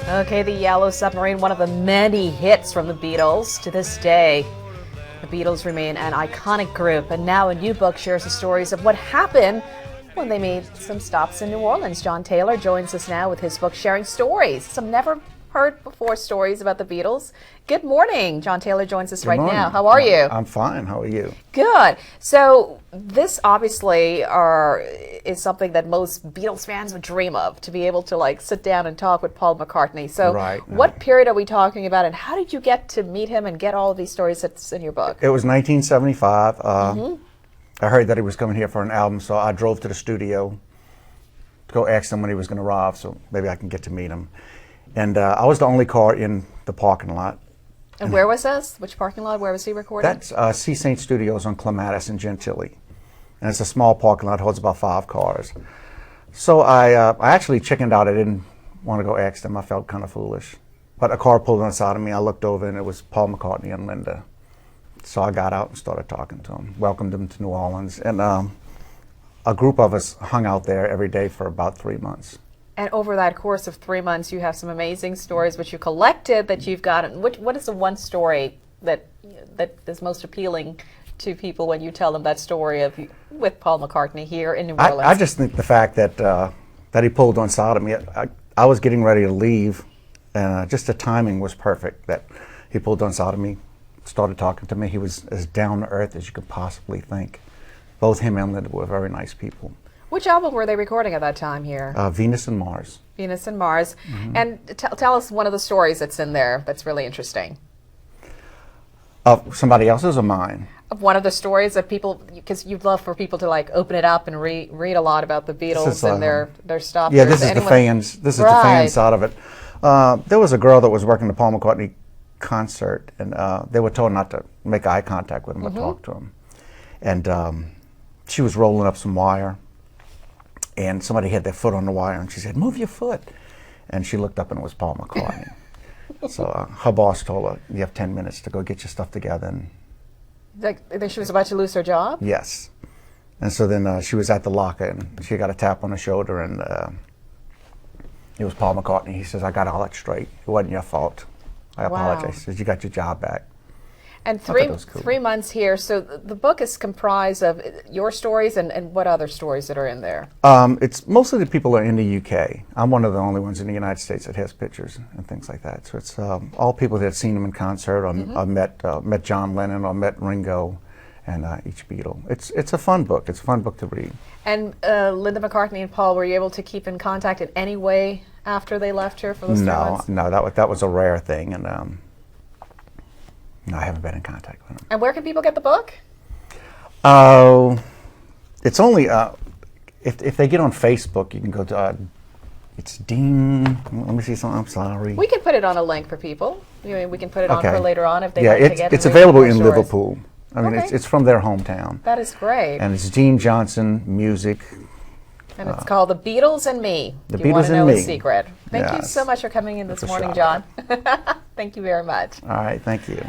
Okay, the Yellow Submarine, one of the many hits from the Beatles. To this day, the Beatles remain an iconic group, and now a new book shares the stories of what happened when they made some stops in New Orleans. John Taylor joins us now with his book, Sharing Stories, some never heard before stories about the Beatles. Good morning. John Taylor joins us right now. How are you? I'm fine. How are you? Good. So this obviously is something that most Beatles fans would dream of, to be able to sit down and talk with Paul McCartney. So what period are we talking about, and how did you get to meet him and get all of these stories that's in your book? It was 1975. I heard that he was coming here for an album, so I drove to the studio to go ask him when he was going to arrive, so maybe I can get to meet him. And I was the only car in the parking lot. And where was this? Which parking lot? Where was he recording? That's C. St. Studios on Clematis and Gentilly. And it's a small parking lot, holds about 5 cars. So I actually chickened out. I didn't want to go ask them. I felt kind of foolish. But a car pulled on the side of me. I looked over, and it was Paul McCartney and Linda. So I got out and started talking to him, welcomed him to New Orleans. And a group of us hung out there every day for about 3 months. And over that course of 3 months, you have some amazing stories which you collected that you've got. What is the one story that is most appealing to people when you tell them that story with Paul McCartney here in New Orleans? I just think the fact that he pulled on side of me. I was getting ready to leave, and just the timing was perfect. That he pulled on side of me, started talking to me. He was as down to earth as you could possibly think. Both him and Linda were very nice people. Which album were they recording at that time here? Venus and Mars. Venus and Mars. And tell us one of the stories that's in there that's really interesting. Of somebody else's or mine? Of one of the stories that people, because you'd love for people to open it up and read a lot about the Beatles and their stuff. Yeah, this is the fans. This is the fan side of it. There was a girl that was working the Paul McCartney concert, and they were told not to make eye contact with him or talk to him. And she was rolling up some wire, and somebody had their foot on the wire, and she said, "Move your foot." And she looked up, and it was Paul McCartney. So her boss told her, "You have 10 minutes to go get your stuff together." And she was about to lose her job? Yes. And so then she was at the locker, and she got a tap on the shoulder, and it was Paul McCartney. He says, "I got all that straight. It wasn't your fault. I apologize." He says, "You got your job back." And 3 months here, so the book is comprised of your stories and what other stories that are in there? It's mostly the people that are in the UK. I'm one of the only ones in the United States that has pictures and things like that. So it's all people that have seen him in concert, or met John Lennon, or met Ringo, and each Beatle. It's a fun book. It's a fun book to read. And Linda McCartney and Paul, were you able to keep in contact in any way after they left here for those 3 months? No, that was a rare thing, and no, I haven't been in contact with him. And where can people get the book? It's only if they get on Facebook, you can go to it's Dean. Let me see something. I'm sorry. We can put it on a link for people. We can put it on for later on if they like to get it's available in Liverpool. I mean, it's from their hometown. That is great. And it's Dean Johnson Music. And it's called The Beatles and Me. The If you want Beatles to know and Me. a secret. Thank you so much for coming in this morning, John. Thank you very much. All right, thank you.